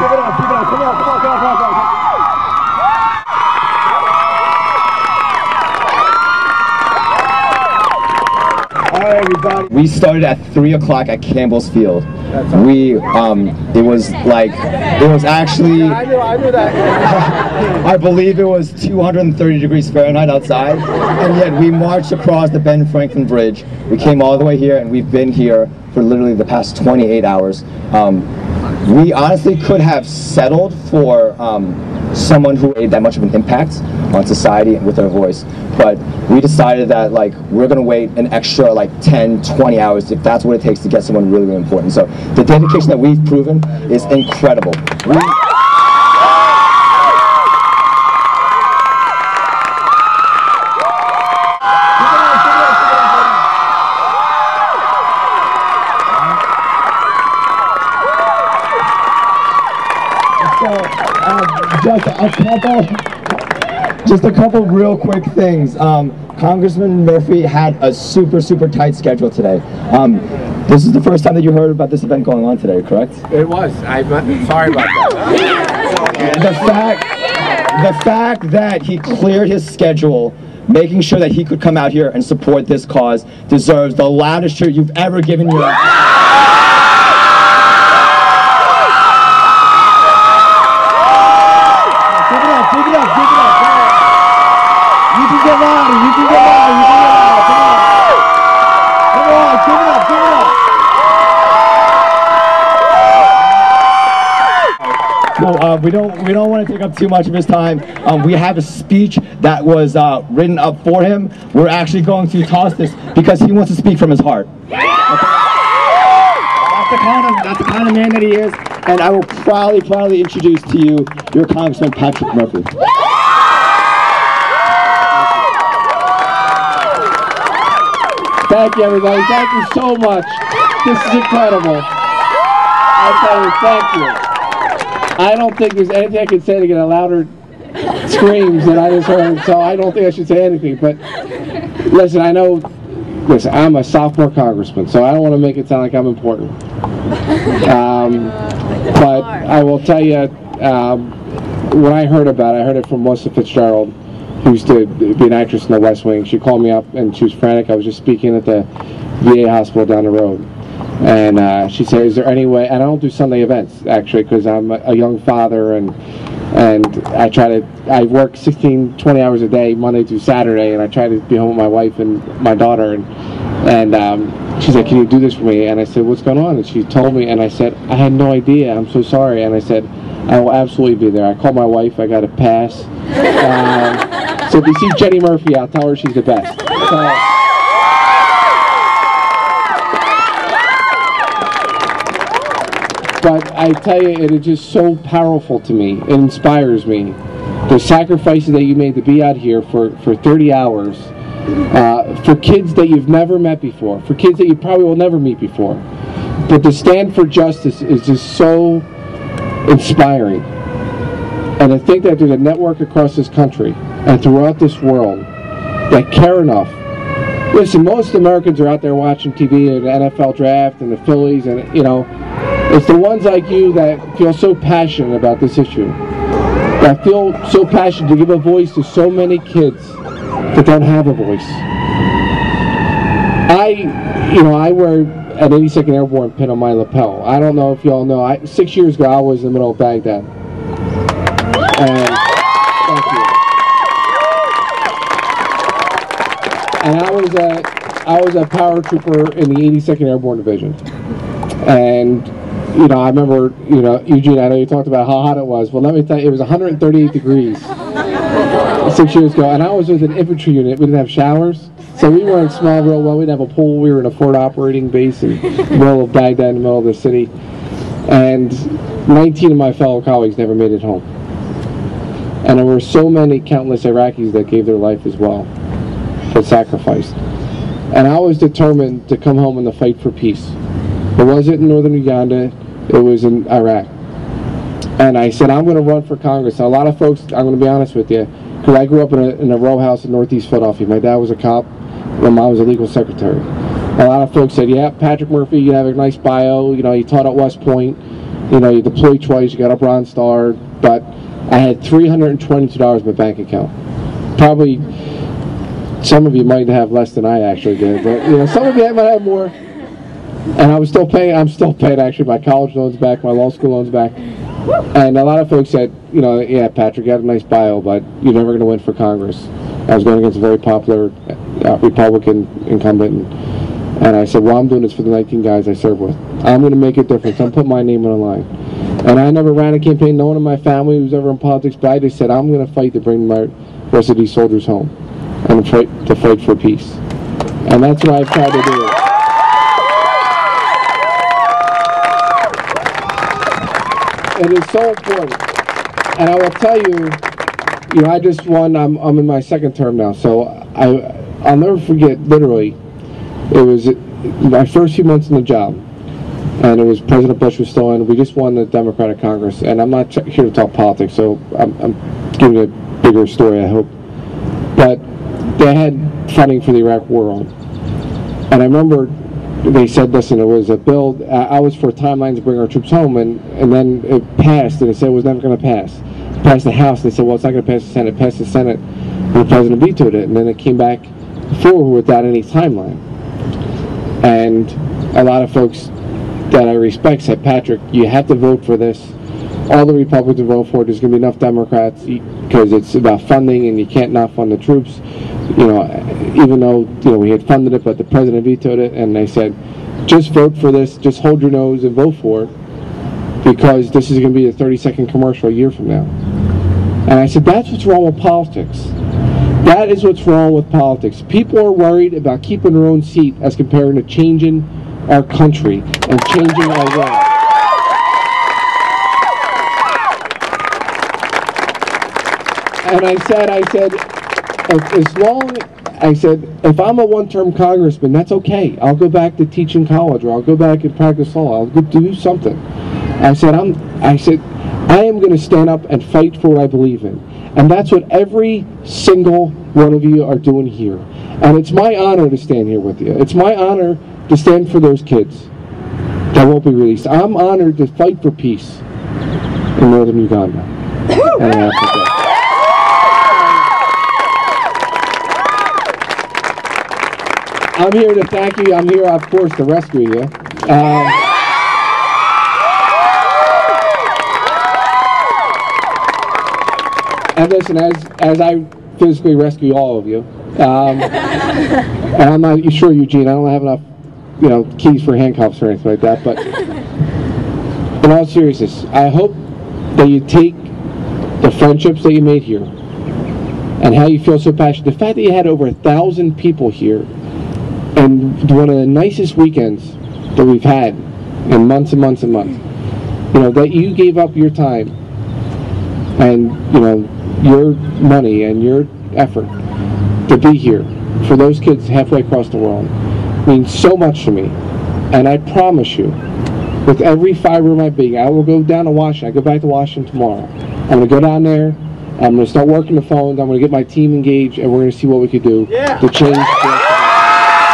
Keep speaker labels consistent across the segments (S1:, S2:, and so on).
S1: Give it up, come on. All right, everybody. We started at 3 o'clock at Campbell's Field. It was actually, I knew that. I believe it was 230 degrees Fahrenheit outside, and yet we marched across the Ben Franklin Bridge. We came all the way here, and we've been here for literally the past 28 hours. We honestly could have settled for someone who made that much of an impact on society with their voice, but we decided that we're gonna wait an extra 10-20 hours if that's what it takes to get someone really, really important. So the dedication that we've proven is incredible. Just a couple real quick things. Congressman Murphy had a super tight schedule today. This is the first time that you heard about this event going on today, correct?
S2: It was. I'm sorry about that.
S1: The fact that he cleared his schedule, making sure that he could come out here and support this cause, deserves the loudest cheer you've ever given your life. We don't want to take up too much of his time. We have a speech that was written up for him. We're actually going to toss this because he wants to speak from his heart. Okay? That's the kind of man that he is, and I will proudly introduce to you your Congressman Patrick Murphy.
S2: Thank you, everybody. Thank you so much. This is incredible. I tell you, thank you. I don't think there's anything I can say to get a louder screams than I just heard, so I don't think I should say anything. But listen, I'm a sophomore congressman, so I don't want to make it sound like I'm important. But I will tell you, when I heard about it, I heard it from Melissa Fitzgerald, who used to be an actress in the West Wing. She called me up and she was frantic. I was just speaking at the VA hospital down the road. And she said, is there any way, and I don't do Sunday events, actually, because I'm a young father, and I work 16, 20 hours a day, Monday through Saturday, and I try to be home with my wife and my daughter, and she said, can you do this for me? And I said, what's going on? And she told me, and I said, I had no idea, I'm so sorry. And I said, I will absolutely be there. I called my wife, I got a pass. So if you see Jenny Murphy, I'll tell her she's the best. But I tell you, it is just so powerful to me. It inspires me. The sacrifices that you made to be out here for 30 hours, for kids that you've never met before, for kids that you probably will never meet before. But to stand for justice is just so inspiring. And I think that there's a network across this country and throughout this world that care enough. Listen, most Americans are out there watching TV and the NFL draft and the Phillies, and it's the ones like you that feel so passionate about this issue, that feel so passionate to give a voice to so many kids that don't have a voice. I wear an 82nd Airborne pin on my lapel. I don't know if you all know. 6 years ago, I was in the middle of Baghdad. And thank you. And I was a paratrooper in the 82nd Airborne Division. And I remember, Eugene, I know you talked about how hot it was. Well, let me tell you, it was 138 degrees 6 years ago, and I was with an infantry unit. We didn't have showers, so we were in Smallville. Well, we didn't have a pool. We were in a forward operating base in the middle of Baghdad, in the middle of the city. And 19 of my fellow colleagues never made it home. And there were so many countless Iraqis that gave their life as well, that sacrificed. And I was determined to come home in the fight for peace. It wasn't in northern Uganda, it was in Iraq. And I said, I'm going to run for Congress. Now, a lot of folks, I'm going to be honest with you, because I grew up in a row house in Northeast Philadelphia. My dad was a cop, my mom was a legal secretary. A lot of folks said, yeah, Patrick Murphy, you have a nice bio, you taught at West Point. You know, you deploy twice, you got a Bronze Star, but I had $322 in my bank account. Probably some of you might have less than I actually did, but you know, some of you might have more. And I'm still paying actually my college loans back, my law school loans back. And a lot of folks said, you know, yeah, Patrick, you have a nice bio, but you're never going to win for Congress. I was going against a very popular Republican incumbent, and I said, well, I'm doing this for the 19 guys I serve with. I'm going to make a difference. I'm putting my name on the line. And I never ran a campaign. No one in my family was ever in politics, but I just said, I'm going to fight to bring my rest of these soldiers home and to fight for peace. And that's what I've tried to do. It is so important, and I will tell you, you know, I just won. I'm in my second term now, so I'll never forget. Literally, it was my first few months in the job, and it was President Bush was still in. We just won the Democratic Congress, and I'm not here to talk politics, so I'm giving a bigger story, I hope. But they had funding for the Iraq War on, and I remember. They said, listen, it was a bill, I was for a timeline to bring our troops home, and then it passed, and they said it was never going to pass. It passed the House, and they said, well, it's not going to pass the Senate. It passed the Senate, and the President vetoed it, and then it came back forward without any timeline. And a lot of folks that I respect said, Patrick, you have to vote for this. All the Republicans vote for it. There's going to be enough Democrats, because it's about funding, and you can't not fund the troops. You know, even though, you know, we had funded it, but the president vetoed it, and they said, just vote for this, just hold your nose and vote for it, because this is going to be a 30-second commercial a year from now. And I said, that's what's wrong with politics. That is what's wrong with politics. People are worried about keeping their own seat as compared to changing our country and changing our world. And I said, if I'm a one-term congressman, that's okay. I'll go back to teach in college, or I'll go back and practice law. I'll go do something. I said, I am going to stand up and fight for what I believe in. And that's what every single one of you are doing here. And it's my honor to stand here with you. It's my honor to stand for those kids that won't be released. I'm honored to fight for peace in northern Uganda and Africa. I'm here to thank you. I'm here, of course, to rescue you. And listen, as I physically rescue all of you, and I'm not sure, Eugene, I don't have enough, you know, keys for handcuffs or anything like that, but in all seriousness, I hope that you take the friendships that you made here and how you feel so passionate. The fact that you had over 1,000 people here, and one of the nicest weekends that we've had in months and months and months, you know, that you gave up your time and, you know, your money and your effort to be here for those kids halfway across the world means so much to me. And I promise you, with every fiber of my being, I will go down to Washington. I go back to Washington tomorrow. I'm going to go down there. I'm going to start working the phones. I'm going to get my team engaged, and we're going to see what we could do to change.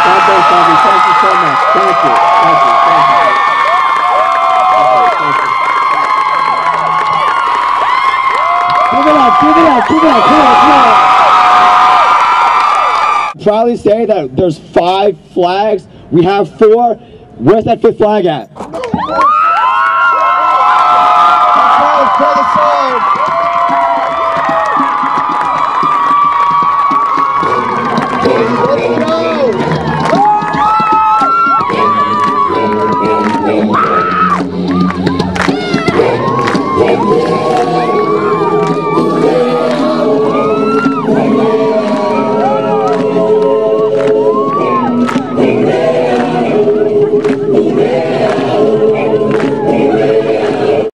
S2: God bless you. Thank you so much. Thank you. Thank you. Thank you. Give it up. Give it up. Give it up. Come on. Come on.
S1: Proudly say that there's 5 flags. We have 4. Where's that 5th flag at?